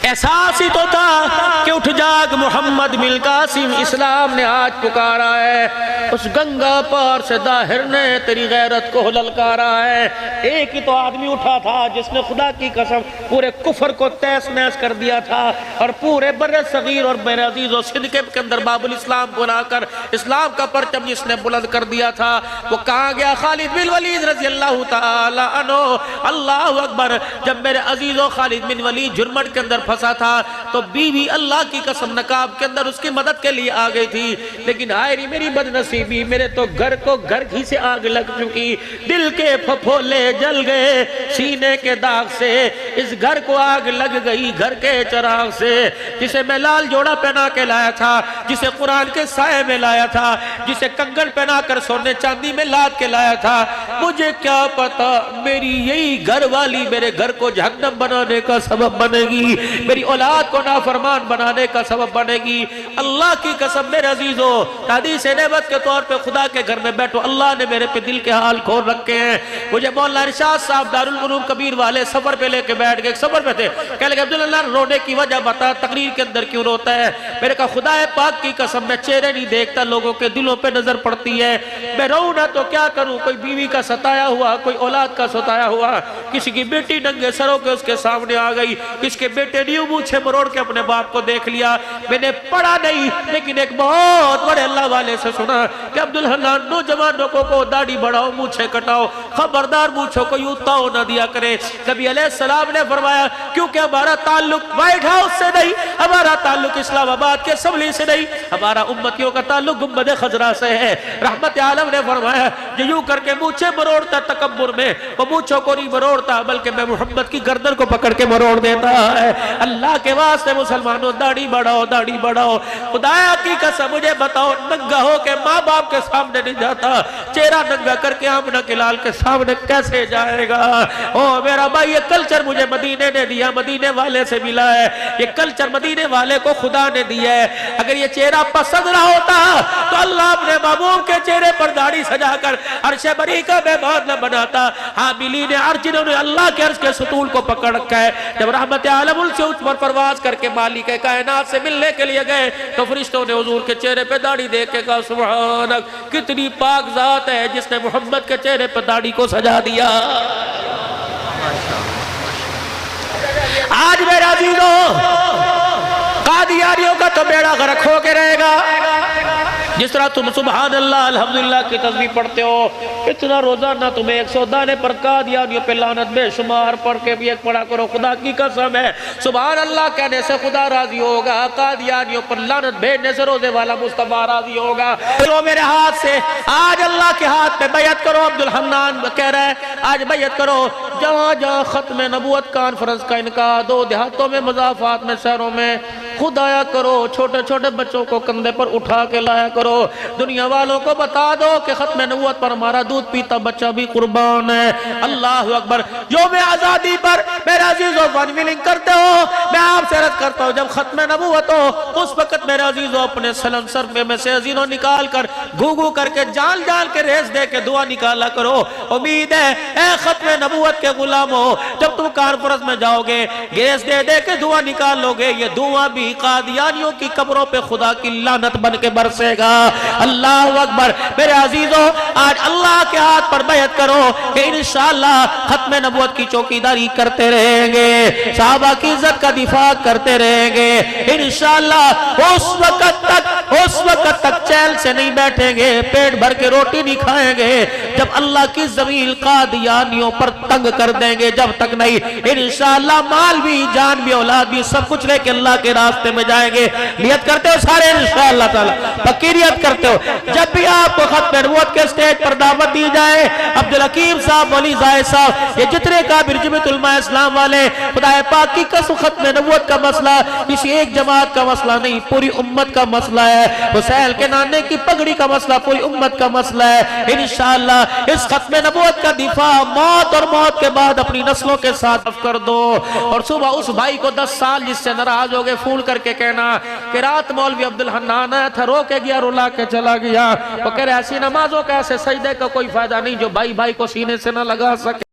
احساس ہی تو تھا کہ اٹھ جاگ محمد مل قاسم، اسلام نے آج پکارا ہے۔ اس گنگا پار سے داہر نے تیری غیرت کو للکارا ہے۔ ایک ہی تو آدمی اٹھا تھا جس نے خدا کی قسم پورے کفر کو تیس نیس کر دیا تھا، اور پورے بر صغیر اور میرے عزیز و صدق کے اندر باب الاسلام بنا کر اسلام کا پرچم جس نے بلند کر دیا تھا، وہ کہاں گیا؟ خالد بن ولید رضی اللہ تعالی عنہ۔ اللہ اکبر! جب میرے عزیز و خالد بن ولید جرمٹ کے اندر پھنسا تھا تو بیوی اللہ کی قسم نقاب کے اندر اس کی مدد کے لیے آ گئی تھی، لیکن آئری میری بدنصیبی، میرے تو گھر کو گھر ہی سے آگ لگ چکی، دل کے پھپھولے جل گئے سینے کے داغ سے، اس گھر کو آگ لگ گئی گھر کے چراغ سے، جسے میں لال جوڑا پہنا کے لایا تھا، جسے قرآن کے سائے میں لایا تھا، جسے کنگن پہنا کر سونے چاندی میں لاد کے لایا تھا، مجھے کیا پتا میری یہی گھر والی میرے گھر کو جہنم بنانے کا سبب بنے گی، میری اولاد کو نافرمان بنانے کا سبب بنے گی۔ اللہ کی قسم میرے عزیزو، حدیث نعمت کے طور پہ خدا کے گھر میں بیٹھو، اللہ نے میرے پہ دل کے حال کھول رکھے ہیں۔ مجھے مولانا ارشاد صاحب دارالعلوم کبیر والے سفر پہ لے کے بیٹھ گئے، سفر پہ تھے، کہنے لگے عبداللہ رونے کی وجہ بتا، تقریر کے اندر کیوں روتا ہے؟ میرے کہا خدا پاک کی قسم میں چہرے نہیں دیکھتا، لوگوں کے دلوں پہ نظر پڑتی ہے، میں رو نہ تو کیا کروں؟ کوئی بیوی کا ستایا ہوا، کوئی اولاد کا ستایا ہوا، کسی کی بیٹی ننگے سروں کے اس کے سامنے آ گئی، کس کے بیٹے نیو مونچھے مروڑ کے اپنے باپ کو دیکھ لیا۔ میں نے پڑھا نہیں، لیکن ایک بہت بڑے اللہ والے سے سنا کہ عبدالحنان نوجوانوں کو داڑھی بڑھاؤ مونچھے کٹاؤ، خبردار مونچھوں کو یوں تاؤ نہ دیا کرے۔ نبی علیہ السلام نے فرمایا کیونکہ ہمارا تعلق وائٹ ہاؤس سے نہیں، ہمارا تعلق اسلام آباد کے اسمبلی سے نہیں، ہمارا امتیوں کا تعلق گنبد خضرا سے ہے۔ رحمت عالم نے فرمایا جو یوں کر کے مونچھے مروڑتا تکبر میں، وہ مونچھوں کو نہیں مروڑتا بلکہ میں محمد کی گردن کو پکڑ کے مروڑ دیتا ہے۔ اللہ کے واسطے مسلمانوں داڑھی بڑھاؤ، داڑھی بڑھاؤ۔ خدایا کی قسم مجھے بتاؤ، ننگا ہو کے ماں باپ کے سامنے نہیں جاتا، چہرہ ننگا کر کے آمنہ کے لال کے سامنے کیسے جائے گا؟ او میرا بھائی، یہ کلچر مجھے مدینے نے دیا، مدینے والے سے ملا ہے، یہ کلچر مدینے والے کو خدا نے دیا ہے۔ اگر یہ چہرہ پسند نہ ہوتا تو اللہ اپنے محبوب کے چہرے پر داڑھی سجا کر عرش بری کا مہمان نہ بناتا۔ حاملین عرش جنہوں نے اللہ کے عرش کے ستون کو پکڑ رکھا ہے، جب رحمت عالم ان سے اونچ پر پرواز کر کے مالک کائنات سے ملنے کے لیے گئے تو فرشتوں نے حضور کے چہرے پہ داڑھی دیکھ کے کہا سبحانک، کتنی پاک ذات ہے جس نے محمد کے چہرے پہ داڑھی کو سجا دیا۔ آج میرے عزیزو، قادیانیوں کا تو بیڑا غرق ہو کے رہے گا۔ جس طرح تم سبحان اللہ الحمدللہ کی تسبیح پڑھتے ہو، اتنا روزانہ تمہیں 100 دانے پر قادیانیوں پہ لعنت بے شمار پڑھ کے بھی ایک پڑھا کرو۔ خدا کی قسم ہے سبحان اللہ کہنے سے خدا راضی ہوگا، قادیانیوں پر لعنت بھیجنے سے روزے والا مصطفیٰ راضی ہوگا۔ تو میرے ہاتھ سے آج اللہ کے ہاتھ میں بیعت کرو۔ عبدالحنان کہہ رہا ہے آج بیعت کرو، جہاں جہاں ختم نبوت کانفرنس کا انعقاد ہو، دیہاتوں میں، مضافات میں، شہروں میں، خدایا کرو چھوٹے چھوٹے بچوں کو کندھے پر اٹھا کے لایا کرو، دنیا والوں کو بتا دو کہ ختم نبوت پر ہمارا دودھ پیتا بچہ بھی قربان ہے۔ اللہ اکبر! یوم آزادی پر میرے عزیزو فن ویلنگ کرتے ہو، میں آپ سے عرض کرتا ہوں جب ختم نبوت ہو اس وقت میرے عزیزو اپنے سلنسر میں سے عزیزوں نکال کر گھو کر کے جال کے ریس دے کے دعا نکالا کرو۔ امید ہے اے ختم نبوت کے غلاموں، جب تم کانفرنس میں جاؤ گے گیس دے کے دعا نکال لو گے، یہ دعا بھی قادیانیوں کی قبروں پہ خدا کی لعنت بن کے برسے گا۔ اللہ اکبر! میرے عزیزو آج اللہ کے ہاتھ پر بیعت کرو کہ انشاءاللہ ختم نبوت کی چوکیداری کرتے رہیں گے، صحابہ کی عزت کا دفاع کرتے رہیں گے انشاءاللہ۔ اس وقت تک چیل سے نہیں بیٹھیں گے، پیٹ بھر کے روٹی نہیں کھائیں گے جب اللہ کی زمین قادیانیوں پر تنگ کر دیں گے، جب تک نہیں انشاءاللہ مال بھی، جان بھی، اولاد بھی، سب کچھ لے کے اللہ کے راستے میں جائیں گے۔ نیت کرتے ہو سارے انشاءاللہ تعالی؟ پکی نیت کرتے ہو؟ جب بھی آپ کو ختم نبوت کے سٹیج پر دعوت دی جائے، عبدالحکیم صاحب، ولی زائد صاحب، یہ جتنے کابر جمعیت علماء اسلام والے، خدا پاک کی قسم ختم نبوت کا مسئلہ کسی ایک جماعت کا مسئلہ نہیں، پوری امت کا مسئلہ ہے۔ حسین کے نانے کی پگڑی کا مسئلہ پوری امت کا مسئلہ ہے۔ انشاءاللہ اس ختم نبوت کا دفاع موت اور موت کے بعد اپنی نسلوں کے ساتھ کر دو، اور صبح اس بھائی کو 10 سال جس سے ناراض ہو گئے فون کر کے کہنا کہ رات مولوی عبدالحنان آیا تھا، رو کے گیا، رلا کے چلا گیا، وہ کہہ رہے ایسی نمازوں کا، ایسے سجدے کا کوئی فائدہ نہیں جو بھائی بھائی کو سینے سے نہ لگا سکے۔